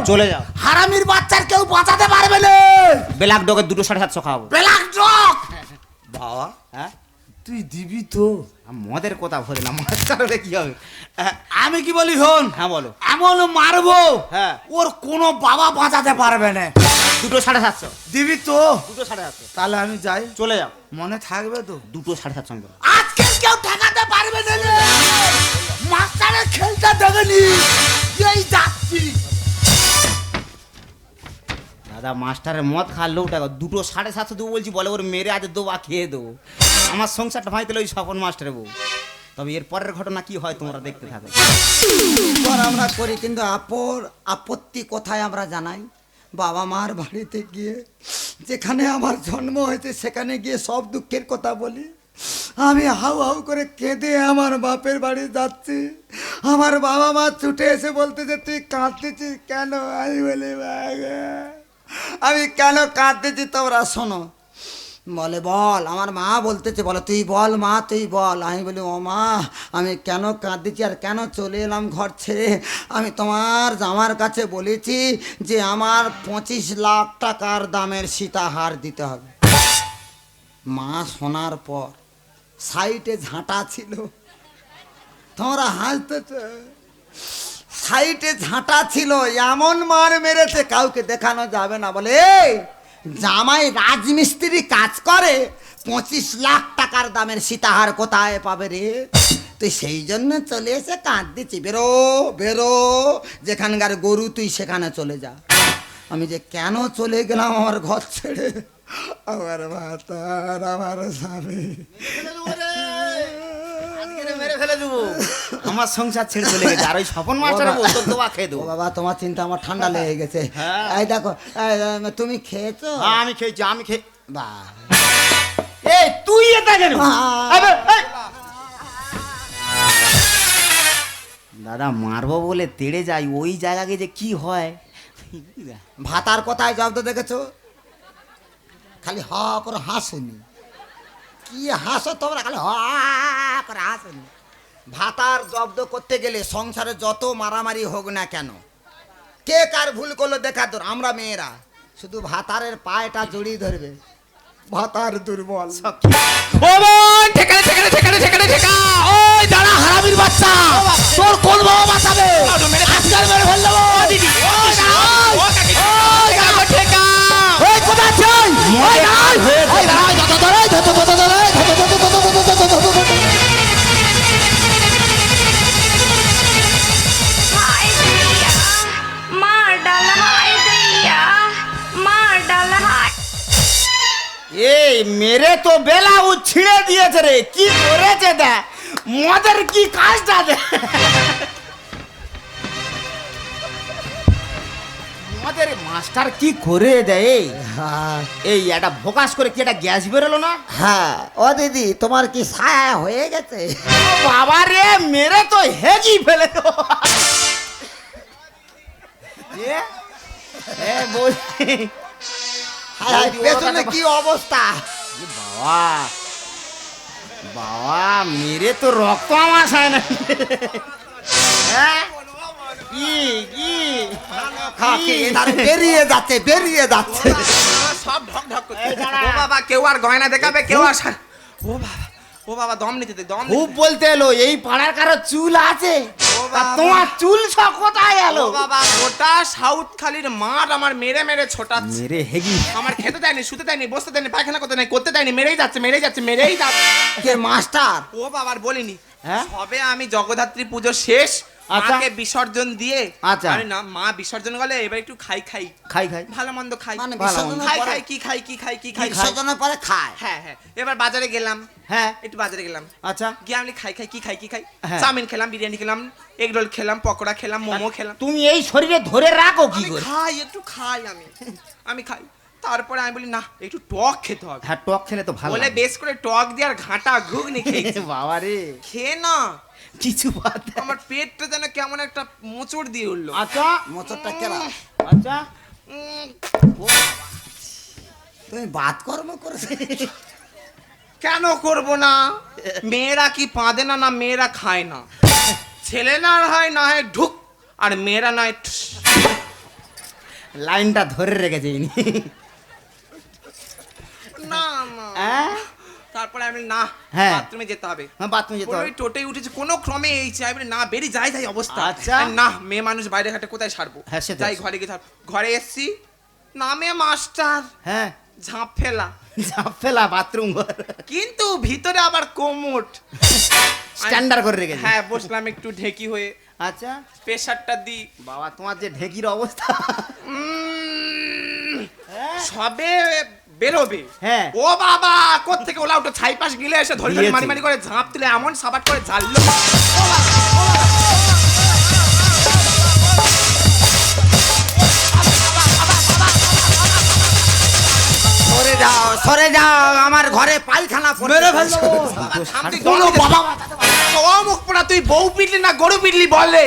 চলে যাও। হারামির বাচ্চার কেউ বাঁচাতে পারবে না। ব্ল্যাক ডগের 2.750 খাওয়াবো। Black dog. বাবা, হ্যাঁ তুই দিবি তো? মদের কথা বলে না, মাস্টার হলে কি হবে? আমি কি বলি শোন। হ্যাঁ বলো। এমন মারবো, হ্যাঁ। ওর কোনো বাবা বাঁচাতে পারবে না। 2.750 দিবি তো? 2.750 তাহলে আমি যাই। চলে যাও। মনে থাকবে তো? 2.750 আমি বলো। আজকে কেউ ঠেকাতে পারবে না রে। মাস্টারের খেলতে দেবেনি। এই যাচ্ছি। দাদা মাস্টারের মদ খাওয়ালেও টাকা 2.750 দেবো বলছি, বলে ওর মেরে আজ দোবা খেয়ে দেবো। আমার সংসারটা ভাঙতে ওই স্বপন মাস্টারের বউ। তবে এর পরের ঘটনা কি হয় তোমরা দেখতে থাকো। এবার আমরা করি, কিন্তু আপত্তি কোথায় আমরা জানাই? বাবা মার বাড়িতে গিয়ে, যেখানে আমার জন্ম হয়েছে সেখানে গিয়ে সব দুঃখের কথা বলি। আমি হাউ হাউ করে কেঁদে আমার বাপের বাড়ি যাচ্ছি। আমার বাবা মা ছুটে এসে বলতে যে তুই কাঁদতেছিস কেন? আমি বলি বাবা, আমি কেন কাঁদতেছি তোমরা শোনো। বলে বল, আমার মা বলতেছে, বলে তুই বল মা, তুই বল। আমি বলি ও মা, আমি কেন কাঁদতেছি আর কেন চলে এলাম ঘর ছেড়ে? আমি তোমার জামার কাছে বলেছি যে আমার 25 লাখ টাকার দামের সীতাহার দিতে হবে। মা শোনার পর সাইডে ঝাঁটা ছিল, তোমরা হাসতেছ, সাইডে ঝাঁটা ছিল, এমন মার মেরেছে কাউকে দেখানো যাবে না। বলে এই জামাই রাজমিস্ত্রি কাজ করে, 25 লাখ টাকার দামের সীতাহার কোথায় পাবে রে? তুই সেই জন্য চলে এসে কাঁদতেছি। বেরো বেরো, যেখানকার গরু তুই সেখানে চলে যা। আমি যে কেন চলে গেলাম আমার ঘর ছেড়ে, আমার ভাতার, আমার স্বামী, মেরে ফেলে দেবো। আমার সংসার ছেড়ে চলে গেছে, আর ওই স্বপন মাস্টারের বউ তোর দোবা খেয়ে ও দেবো। বাবা তোমার চিন্তা আমার ঠান্ডা লেগে গেছে। হ্যাঁ। এই দেখো, তুমি খেয়েছো? হ্যাঁ, আমি খেয়েছি, আমি খেয়ে। বা এই তুই এটা কেন? আবে, এই। দাদা মারবো বলে তেড়ে যাই, ওই জায়গাকে যে কি হয়। ভাতার কোথায় জব্দ দেখেছো? খালি হ করে হাসুনি। কি হাসো তোমরা, খালি হ করে হাসুনি। ভাতার জব্দ করতে গেলে সংসারে যত মারামারি হোক না কেন, কে কার ভুল করলো দেখা তোর, আমরা মেয়েরা শুধু ভাতারের পায়টা জড়িয়ে ধরবে। ভাতার দুর্বল। ও বোন, ঠেকালে ঠেকালে ঠেকালে ঠেকালে ঠেকা। ওই দাঁড়া হারামির বাচ্চা, তোর কোন বাবা বাঁচাবে? আজকাল মেরে ফেল দেবো। দিদি ওই দাঁড়া, ওই দাঁড়া ঠেকা। ওই কোথায় চাই? ওই দাঁড়া, ওই দাঁড়া, যত ধরে যত যত ধরে যত যত যত যত যত। हाय दैया मार डाला, हाय दैया मार डाला, हाय। এই মেরে তো বেলা ও ছিঁড়ে দিয়েছে রে, কি করেছে দে, মদের কি কাজটা দে। মদের মাস্টার কি করে দেয়? হ্যাঁ এই একটা ভোকাস করে কি একটা গ্যাস বেরোলো না? হ্যাঁ, ও দিদি তোমার কি ছায়া হয়ে গেছে? ও বাবা রে, মেরে তো হেগি ফেলে তো। বলছি হায়, পেছনে কি অবস্থা? বাবা, বাবা মেরে তো রক্ত আমার হয় না। হ্যাঁ? কি কি বেরিয়ে যাচ্ছে, বেরিয়ে যাচ্ছে। সব ঢক ঢক করছে। ও বাবা, কেউ আর গয়না দেখাবে, কেউ আর ও বাবা, ও বাবা দম নিতে দে, দম খুব বলতে এলো এই পাড়ার কারো চুল আছে, ও তা বাবা। তোমার চুল সব কোথায় ও এলো? বাবা, গোটা সাউথ খালির মাঠ আমার মেরে মেরে ছোটাচ্ছে। মেরে হেগি। আমার খেতে দেয়নি, শুতে দেয়নি, বসতে দেয়নি, পায়খানা করতে দেয়নি, করতে দেয়নি, মেরেই যাচ্ছে, মেরেই যাচ্ছে, মেরেই যাচ্ছে। কে মাস্টার? ও বাবা আর বলিনি, হ্যাঁ? সবে আমি জগদ্ধাত্রী পুজো শেষ, আচ্ছা। মাকে বিসর্জন দিয়ে, আচ্ছা। আরে না মা বিসর্জন গেলে এবার একটু খাই খাই, খাই খাই। ভালো মন্দ খাই, মানে ভালো বিসর্জনের খাই পরে- খাই কি খাই কি খাই কি খাই খাই। বিসর্জনের পরে খায়। হ্যাঁ হ্যাঁ, এবার বাজারে গেলাম, হ্যাঁ একটু বাজারে গেলাম, আচ্ছা। গিয়ে আমি খাই খাই কি খাই কি খাই, হ্যাঁ। চাউমিন খেলাম, বিরিয়ানি খেলাম, এগ রোল খেলাম, পকোড়া খেলাম, মোমো খেলাম। তুমি এই শরীরে ধরে রাখো কি আমি করে? খাই, একটু খাই, আমি খাই। তারপরে আমি বলি না, একটু টক খেতে হবে, হ্যাঁ, টক খেলে তো ভালো বলে লাগে। বেশ করে টক দিয়ে আর ঘাটা ঘুগনি খেয়েছি। বাবা রে, খেয়ে না কিছু বাদ দে। আমার পেটটা যেন কেমন একটা মোচড় দিয়ে উঠলো। আচ্ছা মোচরটা কেরা? আচ্ছা, উম, তুমি বাদ কর্ম করেছে? কেন করব না? মেয়েরা কি পাঁদে না, না মেয়েরা খায় না? ছেলে না হয় না হয় ঢুক, আর মেয়েরা নয় ঠুস। লাইনটা ধরে রেখেছে ইনি। না না। হ্যাঁ? তারপরে আমি না, হ্যাঁ। বাথরুমে যেতে হবে। হ্যাঁ, বাথরুমে যেতে হবে। ওই টোটেই উঠেছে, কোনো ক্রমে এই চাই বলে না, বেরিয়ে যাই যাই অবস্থা। আচ্ছা। আর না, মেয়ে মানুষ বাইরে ঘাটে কোথায় সারবো? হ্যাঁ, সে তো যাই আছে। ঘরে গিয়ে ঘরে এসছি, নামে মাস্টার, হ্যাঁ, ঝাঁপ ফেলা, ঝাঁপ ফেলা বাথরুম ঘর কিন্তু ভিতরে আবার কোমোট। স্ট্যান্ডার্ড করে রেখেছে। হ্যাঁ, বসলাম একটু ঢেকি হয়ে, আচ্ছা প্রেশারটা দিই। বাবা, তোমার যে ঢেকির অবস্থা। উম, সবে বেরোবে হ্যাঁ। ও বাবা কোত্থেকে ওলা উঠো ছাই পাশ গিলে এসে ধরে ধরে দিয়েছে। মারি মারি করে ঝাঁপ তুলে এমন সাবাট করে ঝাড়লো সরে যাও আমার ঘরে পায়খানা মেরে ফেলবো। আমি কোনো বাবা ও মুখ পোড়া তুই বউ পিটলি না গরু পিটলি বলে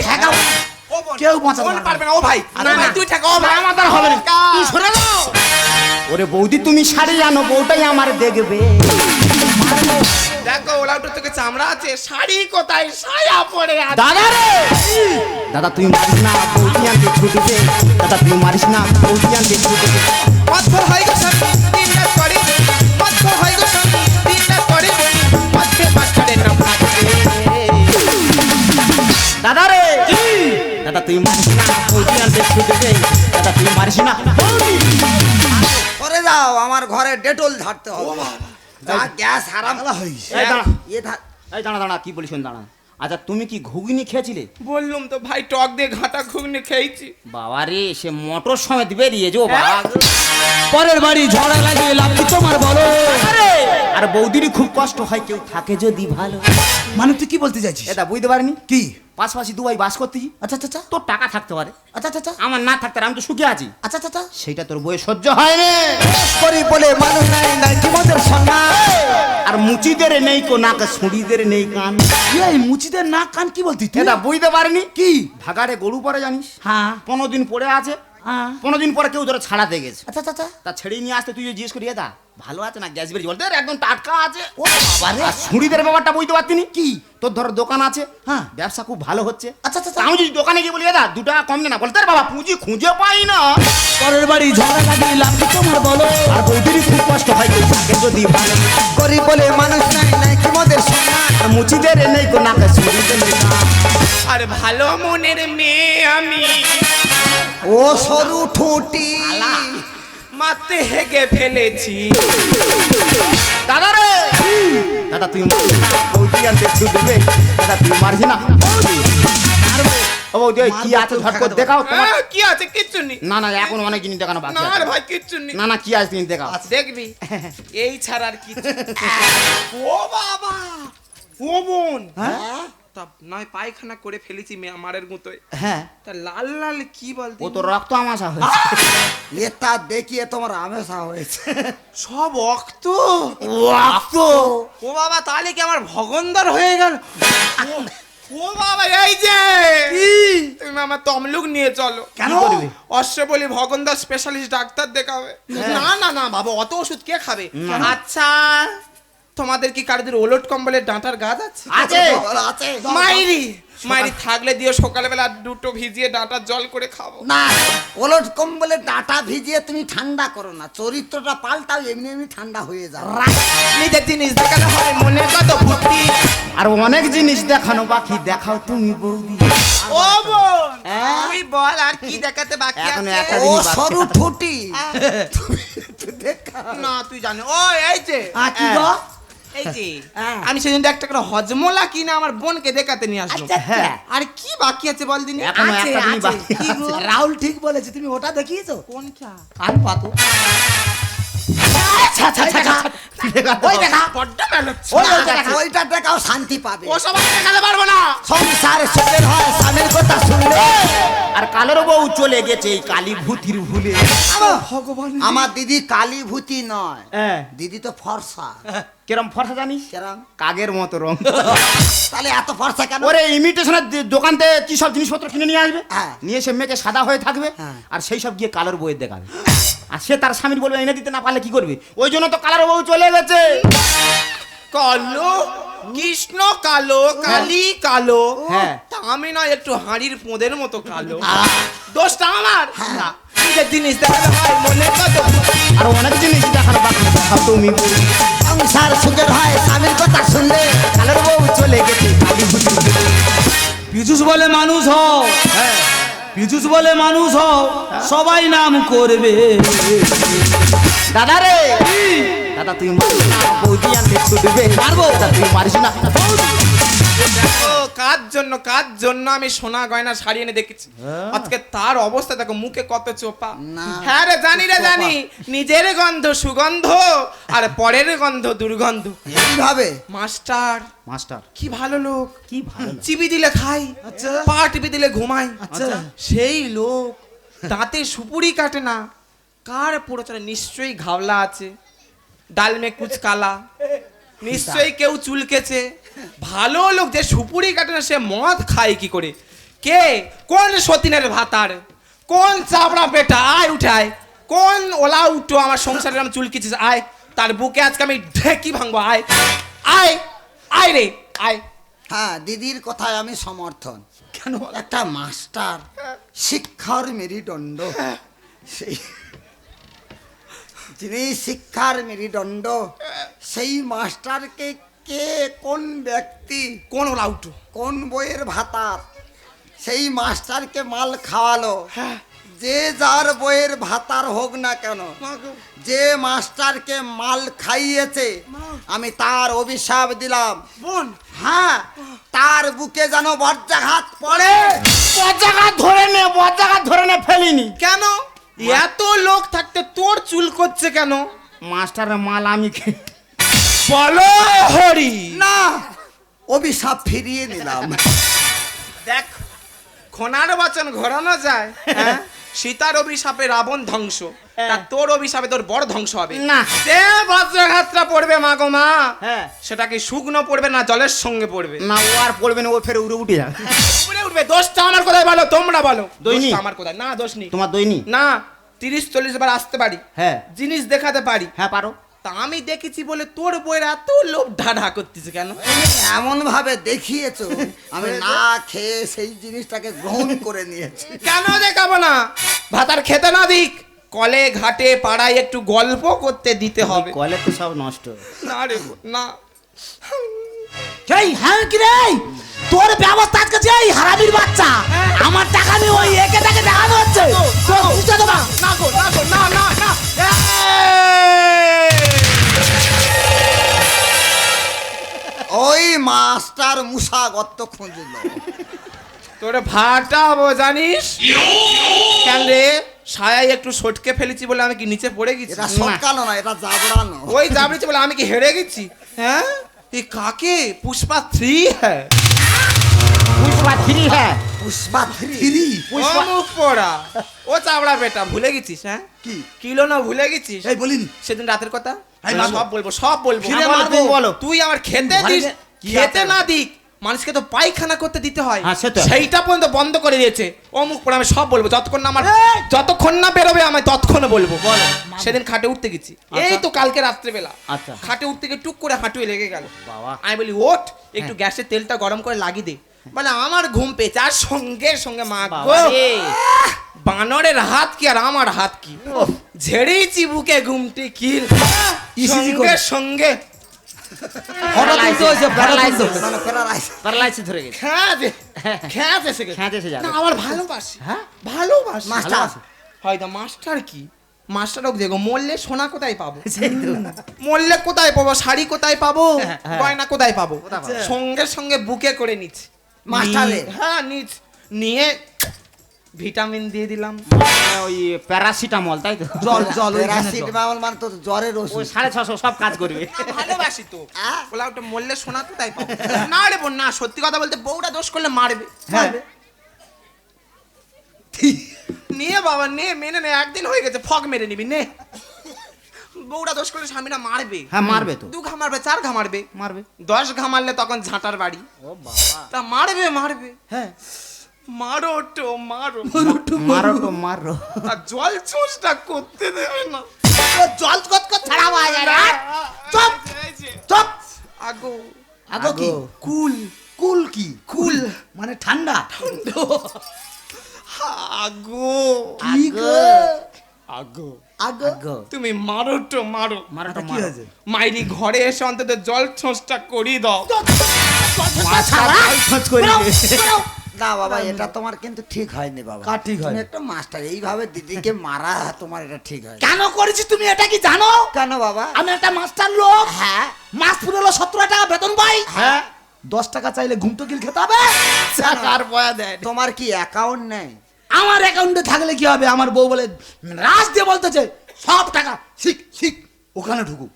ও বোন, কেউ বাঁচাতে বোন পারবে পারবে না ও ভাই না, না। তুই ঠেকা ও ভাই আমার দ্বারা হবে না। তুই সরে যাও ওরে বৌদি তুমি শাড়ি আনো বউটাই আমার দেখবে। দেখো ওলা উঠো তোকে চামড়া আছে শাড়ি কোথায় সায়া পরে আছে দাদা রে দাদা তুই মারিস না বৌদি আনতে ছুটবে। দাদা তুই মারিস না বৌদি আনতে ছুটবে। পাথর হয় গো স্বামী দিনটা করে পাথর হয় গো স্বামী দিনটা করে পাথরে পাথরে না ফাটে দাদা রে দাদা তুই মারিস না বৌদি আনতে ছুটবে। দাদা তুই মারিস না বৌদি। সরে যাও আমার ঘরে ডেটল ঝাড়তে হবে যা গ্যাস হারাম এই দাঁড়া এ ধা- এই দাঁড়া দাঁড়া কি বলিস দাঁড়া। আচ্ছা তুমি কি ঘুগনি খেয়েছিলে? বললুম তো ভাই টক দিয়ে ঘাটা ঘুগনি খেয়েছি বাবা রে সে মোটর সমেত বেরিয়েছে ও বাবা। পরের বাড়ি ঝড়া লাগে লাভ কি তোমার বলো? আরে আর বৌদিরই খুব কষ্ট হয় কেউ থাকে যদি ভালো। মানে তুই কি বলতে চাইছিস? এটা বুঝতে পারিনি কি? পাশাপাশি দুবাই বাস করতেছি। আচ্ছা আচ্ছা আচ্ছা তোর টাকা থাকতে পারে, আচ্ছা আচ্ছা আমার না থাকতে পারে, আমি তো সুখে আছি। আচ্ছা আচ্ছা সেইটা তোর বইয়ে সহ্য হয় রে। করি বলে মানুষ নাই নাই তোমাদের সম্মান আর মুচিদের নেই কো নাক, সুড়িদের নেই কান। এই মুচিদের নাক কান কি বলতিস তুই? এটা বুঝতে পারিনি কি? ভাগাড়ে গরু পরে জানিস হ্যাঁ 15 দিন পরে আছে, হ্যাঁ 15 দিন পরে কেউ ধরে ছাড়াতে গেছে। আচ্ছা আচ্ছা তা ছেড়ে নিয়ে আসতে তুই যে জিজ্ঞেস করি দা ভালো আছে না গ্যাস বেরিয়ে বলতে একদম টাটকা আছে। ও বাবা রে। আর সুড়িদের ব্যাপারটা বুঝতে পারতিনি কি? তোর ধর দোকান আছে, হ্যাঁ। ব্যবসা খুব ভালো হচ্ছে। আচ্ছা আচ্ছা তা আমি যদি দোকানে গিয়ে বলি দা 2 টাকা কম দে না, বলতে বাবা পুঁজি খুঁজে পাই না। পরের বাড়ি ঝড়া লাগে লাভ কি তোমার বলো? আর বৌদিরই খুব কষ্ট হয় কেউ থাকে যদি ভালো। করি বলে মানুষ নাই নাই তোমাদের সম্মান আর মুচিদের নেই কো নাক, সুড়িদের নেই কান। আর ভালো মনের মেয়ে আমি ও সরু ঠুঁটি মাতে হেগে ফেলেছি দাদা রে দাদা তুই মারিস না বৌদি আনতে ছুটবে। দাদা তুই মারিস না বৌদি। ও বৌদি ওই কি আছে ঝট করে দেখাও তোমার। কি আছে কিচ্ছু নেই না না এখন অনেক জিনিস দেখানো বাকি না আছে। রে ভাই কিচ্ছু নেই না না কি আছে তুমি দেখাও। দেখবি এই ছাড়া আর কিছু ও বাবা ও বোন হ্যাঁ তা নয় পায়খানা করে ফেলেছি মারের গুঁতোয় হ্যাঁ তা লাল লাল কি বলতে ও তো রক্ত আমাশা হয়েছে। এটা দেখিয়ে তোমার আমেশা হয়েছে সব রক্ত রক্ত ও বাবা তাহলে কি আমার ভগন্দর হয়ে গেল ও বাবা এই যে তুমি আমার তমলুক নিয়ে চলো কেন? অশ্ব বলি ভগন্দর স্পেশালিস্ট ডাক্তার দেখাবে না না না বাবা অত ওষুধ কে খাবে আচ্ছা তোমাদের কি কারোদের ওলট কম্বলের ডাঁটার গাছ আছে আছে আছে মাইরি মাইরি থাকলে দিও সকালবেলা দুটো ভিজিয়ে ডাঁটার জল করে খাবো না ওলট কম্বলে ডাটা ভিজিয়ে তুমি ঠান্ডা করো না চরিত্রটা পাল্টাও এমনি এমনি ঠান্ডা হয়ে যাবে নিজের জিনিস দেখাতে হয় মনে কত ফুর্তি আর অনেক জিনিস দেখানো বাকি, দেখাও তুমি বৌদি। ও বোন তুই বল আর কি দেখাতে বাকি এখনো আছে একটা ও জিনিস বাকি সরু আছে। ঠুঁটি না তুই জানি ও এই যে কি গো? এই যে আমি সেদিন একটা করে হজমলা কিনা আমার বোনকে দেখাতে নিয়ে আসলাম আচ্ছা, আচ্ছা। হ্যাঁ। আর কি বাকি আছে বল দিনি এখনো একটা জিনিস বাকি কি গো? রাহুল ঠিক বলেছে, তুমি ওটা দেখিয়েছো? কোনটা কান পাতো আচ্ছা আচ্ছা আচ্ছা ওই দেখা বড্ড মেলোচ্ছে ওইটা দেখাও শান্তি পাবে ও সব দেখাতে পারবো না সংসার সুখের হয় স্বামীর কথা শুনলে আর কালের বউ চলে গেছে এই কালী ভূতির ভুলে। ভগবান আমার দিদি কালী ভূতি নয় হ্যাঁ দিদি তো ফর্সা কিরম ফর্সা জানিস? কেরম কাগের মতো রং। তাহলে এত ফর্সা কেন ওরে ইমিটেশনের দোকান থেকে কি সব জিনিসপত্র কিনে নিয়ে আসবে, হ্যাঁ। নিয়ে এসে মেয়েকে সাদা হয়ে থাকবে, হ্যাঁ। আর সেই সব গিয়ে কালোর বউয়ের দেখাবে। আর সে তার স্বামীর বলবে এনে দিতে না পারলে কি করবে, ওই জন্য তো কালার বউ চলে গেছে। কালো কৃষ্ণ কালো কালী কালো হ্যাঁ। তা আমি না একটু হাঁড়ির পোঁদের মতো কালো দোষটা আমার না নিজের জিনিস দেখাতে হয় মনে কত আর অনেক জিনিস দেখানো বাকি, দেখাও তুমি বৌদি। সংসার সুখের হয় স্বামীর কথা শুনলে কালার বউ চলে গেছে কালী ভূতির ভুলে। পীযুষ বলে মানুষ হও, পীযুষ বলে মানুষ হও, সবাই নাম করবে। দাদা রে দাদা তুই মারিস না বৌদি আনতে ছুটবে, মারবো দাদা তুই মারিস না বৌদি। দেখো কার জন্য আমি সোনা গয়না শাড়ি এনে দেখেছি, আজকে তার অবস্থা দেখো, মুখে কত চোপা। না। হ্যাঁ রে জানি, নিজের গন্ধ সুগন্ধ আর পরের গন্ধ দুর্গন্ধ। এইভাবে মাস্টার মাস্টার কি ভালো লোক, কি ভালো চিবি দিলে খাই, আচ্ছা। পা টিপি দিলে ঘুমাই। আচ্ছা। সেই লোক দাঁতে সুপুরি কাটে না, কার পুরোটা নিশ্চয়ই ঘাওলা আছে, ডাল মে কুচ কালা, নিশ্চয়ই কেউ চুলকেছে। ভালো লোক যে সুপুরি কাটে না, সে মদ খায় কি করে? কে? কোন সতীনের ভাতার, কোন চাবড়া পেটা, আয় উঠায়, কোন ওলা উঠো আমার সংসারের আমি চুলকেছিস, আয় তার বুকে আজকে আমি ঢেকি ভাঙবো, আয় আয় আয় রে আয়। হ্যাঁ, দিদির কথায় আমি সমর্থন। কেন? একটা মাস্টার, শিক্ষার মেরুদণ্ড, সেই যিনি শিক্ষার মেরুদণ্ড, সেই মাস্টারকে কে, কোন ব্যক্তি, কোন ওলা উঠো, কোন বইয়ের ভাতার সেই মাস্টারকে মাল খাওয়ালো? যে যার বইয়ের ভাতার হোক না কেন, যে মাস্টারকে মাল খাইয়েছে, আমি তার অভিশাপ দিলাম। বোন হ্যাঁ, তার বুকে যেন বজ্রাঘাত পড়ে। বজ্রাঘাত ধরে নে ফেলিনি। কেন? এত লোক থাকতে তোর চুল করছে কেন? মাস্টারের মাল আমি বলো হরি। না, অভিশাপ ফিরিয়ে নিলাম। দেখ, খোনার বচন ঘোরানো যায়। হ্যাঁ? সীতার অভিশাপে রাবণ ধ্বংস, তা তোর অভিশাপে তোর বড় ধ্বংস হবে না। যে বজ্রাঘাতটা পড়বে মা গো মা, হ্যাঁ। সেটা কি শুকনো পড়বে না জলের সঙ্গে পড়বে? না, ও আর পড়বে না, ও ফের উড়ে যাবে। উপরে উঠবে। দোষটা আমার কোথায় বলো, তোমরা বলো। দৈনিক। দোষটা আমার কোথায়? না দোষ নেই। তোমার দৈনিক? না, 30-40 বার আসতে পারি, হ্যাঁ। জিনিস দেখাতে পারি। হ্যাঁ পারো। তা আমি দেখেছি বলে তোর বইয়ের এত লোভ ঢাঢা করতেছে কেন? এমন ভাবে দেখিয়েছো, আমি না খেয়ে সেই জিনিসটাকে গ্রহণ করে নিয়েছি। কেন দেখাবো না? ভাতার খেতে না দিক, কলে ঘাটে পাড়ায় একটু গল্প করতে দিতে হবে। কলে তো সব নষ্ট। না রে না, এই হ্যাঁ কি রে, তোর ব্যবস্থা আজকে যে এই হারামির বাচ্চা আমার টাকা নিয়ে ওই একে তাকে দেখানো হচ্ছে, তোর বুঝতে দেবা না গো না গো না না না। ওই মাস্টার মুসা গর্ত খুঁজল। তোর ভাটাবো জানিস কেন রে? ছায়ায় একটু সটকে ফেলেছি বলে আমি কি নিচে পড়ে গেছি? এটা সটকানো না, এটা জাবড়ানো। ওই যাবড়েছি বলে আমি কি হেরে গেছি? হ্যাঁ, এই কাকে পুষ্পা 3 হ্যাঁ, পুষ্পা 3 হ্যাঁ। পুষ্পা 3। ও মুখ পোড়া, ও চাবড়া বেটা, ভুলে গেছিস? হ্যাঁ, কি? কিলো না ভুলে গেছিস? এই বলিনি সেদিন রাতের কথা এই মারবো। সব বলবো, সব বলবো। ফিরে আমার মারবো, বউ, বলো। তুই আমার খেতে ঘরে দিস, যে- কি খেতে আছে? না দিক, মানুষকে তো পায়খানা করতে দিতে হয়। হ্যাঁ, সে তো। সেইটা পর্যন্ত বন্ধ করে দিয়েছে। ও মুখ পড়ে আমি সব বলবো, যতক্ষণ না আমার যতক্ষণ না বেরোবে আমি ততক্ষণ বলবো। সেদিন খাটে উঠতে গেছি, এই তো কালকে রাত্রেবেলা আচ্ছা। খাটে উঠতে গিয়ে টুক করে হাঁটুয়ে লেগে গেল। বাবা। আমি বলি ওঠ, একটু গ্যাসের তেলটা গরম করে লাগিয়ে দে। বলে আমার ঘুম পেয়েছে, আর সঙ্গে সঙ্গে মা গো, বাবা রে। বানরের হাত কি আর আমার হাত কি, ঝেড়েছি বুকে ঘুমটি কিল, সঙ্গে সঙ্গে হঠাৎ উঠতে হয়েছে, হঠাৎ উঠতে হয়েছে। মানে প্যারালাইজ। প্যারালাইসিস ধরে গেছে। খ্যাঁচ এসে গেছে। খ্যাঁচ এসে যাবে। না, আমার ভালোবাসি, হ্যাঁ? ভালোবাসি। মাস্টার। হয়তো মাস্টার কি, মাস্টার হোক, দেখো মরলে সোনা কোথায় পাবো, সেই তো। মরলে কোথায় পাবো, শাড়ি কোথায় পাবো, হ্যাঁ। গয়না কোথায় পাবো, পাবো? সঙ্গে সঙ্গে বুকে করে নিচ্ছি মাস্টারে? হ্যাঁ নিচ নিয়ে ভিটামিন দিয়ে দিলাম। ওই প্যারাসিটামল, তাই তো? জল জল ওইখানে জল। প্যারাসিটামল মানে তো জ্বরের ওই ওষুধ। 650 সব কাজ করবে। ভালোবাসি তো। আহ? বলা ওটা মরলে সোনা কোথায় পাবো? না রে বোন, না, সত্যি কথা বলতে বউটা দোষ করলে মারবে। হ্যাঁ। নিয়ে বাবা নে, মেনে নে, একদিন হয়ে গেছে, ফগ মেরে নিবি নে। বউটা দোষ করলে স্বামীরা মারবে। হ্যাঁ, মারবে তো। 2 ঘা মারবে, 4 ঘা মারবে, মারবে। 10 ঘা মারলে তখন ঝাঁটার বাড়ি। ও বাবা। তা মারবে মারবে, হ্যাঁ মারো তো মারো, মারো তো মারো। আর জল চুষটা করতে দেবে না। জল কত কত ছাড়াবো আজ আর চুপ চুপ আগো আগো কি কুল কুল কি কুল মানে ঠান্ডা আগো কি গো আগো আগো আগো। তুমি মারো তো মারো, মারো তো কি মারো। হয়েছে মাইরি ঘরে এসে অন্তত জল ছোঁচটা করি দাও। ছাড়া খোঁজ করি। না বাবা, এটা তোমার কিন্তু ঠিক হয়নি বাবা। কার ঠিক হয়নি? তুমি একটা মাস্টার, এইভাবে দিদিকে মারা তোমার এটা ঠিক হয়। কেন করেছি তুমি এটা কি জানো? কেন বাবা? আমি একটা মাস্টার লোক, হ্যাঁ মাস পুরো 17 টাকা বেতন পাই। হ্যাঁ। 10 টাকা চাইলে ঘুমটো কিল খেতে হবে চাকার বয়া দেয় তোমার কি অ্যাকাউন্ট নেই? আমার অ্যাকাউন্টে থাকলে কি হবে? আমার বউ বলে রাজ দিয়ে বলতেছে সব টাকা শিখ শিখ ওখানে ঢুকু।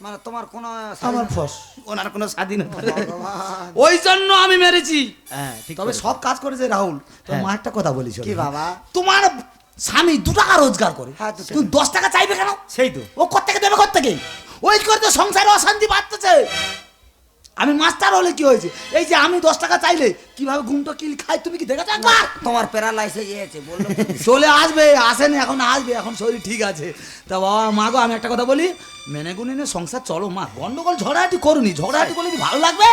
মানে তোমার কোনো আমার ফস ওনার কোনো স্বাধীনতা নেই। ভগবান। ওই জন্য আমি মেরেছি। হ্যাঁ ঠিক তবে সব কাজ করেছে রাহুল। তো হ্যাঁ। মা একটা কথা বলি শোনো। কি বাবা? তোমার স্বামী 2 টাকা রোজগার করে, হ্যাঁ, 2 টাকা। তুমি 10 টাকা চাইবে কেন? সেই তো ও কোত্থেকে দেবে কোত্থেকে? ওই করতে সংসারে অশান্তি বাড়তেছে। আমি মাস্টার হলে কি হয়েছে? এই যে আমি 10 টাকা চাইলে কিভাবে ঘুমটো কিল খাই তুমি কি দেখেছো একবার? তোমার প্যারালাইসিস হয়েছে বললো তো। চলে আসবে, আসেনি এখন, আসবে এখন, শরীর ঠিক আছে। তা বাবা মা গো আমি একটা কথা বলি, মেনে গুনে নিয়ে সংসার চলো মা, গন্ডগোল ঝগড়াঝাটি করুনি, ঝগড়াঝাটি করলে কি ভালো লাগবে?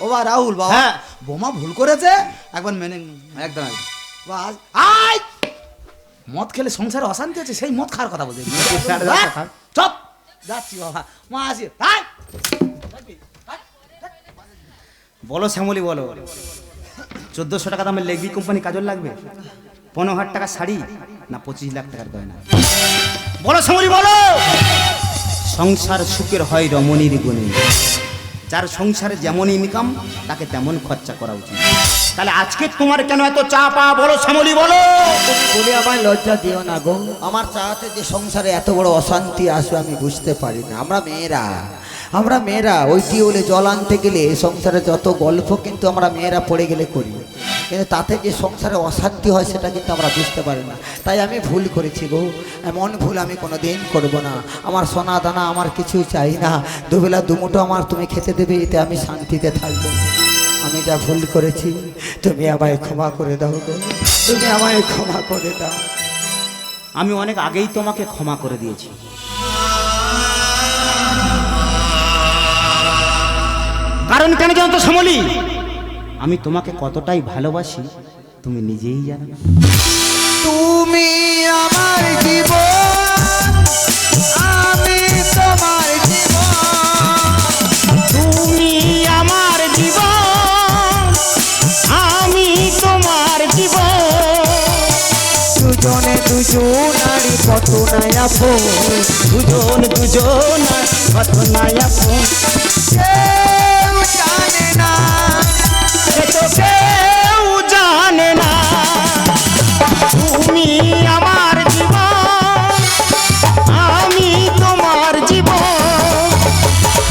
ও বা রাহুল বাবা, হ্যাঁ। বোমা ভুল করেছে, একবার মেনে একদম একদম। বাস আই মদ খেলে সংসারে অশান্তি আছে, সেই মদ খাওয়ার কথা বলছে। চপ যাচ্ছি বাবা, মা আসি। আয়। বলো শ্যামলি বলো, 1400 টাকা দামের লেগবি কোম্পানি কাজল লাগবে, 15,000 টাকা শাড়ি, না 25 লাখ টাকার গয়না? বলো শ্যামলি বলো। সংসার সুখের হয় রমণীর গুণে, যার সংসারে যেমন ইনকাম তাকে তেমন খরচা করা উচিত। তাহলে আজকে তোমার কেন এত চাপা? বলো শ্যামলি বলো। বলে আমায় লজ্জা দিও না গো। আমার চাতে যে সংসারে এত বড় অশান্তি আসবে আমি বুঝতে পারি না। আমরা মেয়েরা ওই টিউলে জল আনতে গেলে সংসারে যত গল্প কিন্তু আমরা মেয়েরা পড়ে গেলে করি, কিন্তু তাতে যে সংসারে অশান্তি হয় সেটা কিন্তু আমরা বুঝতে পারি না। তাই আমি ভুল করেছি গো, এমন ভুল আমি কোনো দিন করবো না। আমার সোনা দানা আমার কিছু চাই না, দুবেলা দুমুঠো আমার তুমি খেতে দেবে, এতে আমি শান্তিতে থাকবো। আমি যা ভুল করেছি তুমি আমায় ক্ষমা করে দাও গো, তুমি আমায় ক্ষমা করে দাও। আমি অনেক আগেই তোমাকে ক্ষমা করে দিয়েছি। কারণ কেন জানো তো শ্যামলি? আমি তোমাকে কতটাই ভালোবাসি তুমি নিজেই জানো। তুমি আমার জীবন, আমি তোমার জীবন। তুমি আমার জীবন, আমি তোমার জীবন। দুজনে দুজনারি কত নাই আপন, দুজন দুজন কত নাই আপন। কেউ জানে না, সে তো কেউ জানে না। তুমি আমার জীবন, আমি তোমার জীবন।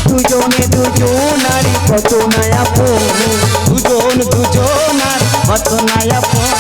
দুজনে দুজনারি কত নাই আপন, দুজন দুজনার কত নাই আপন।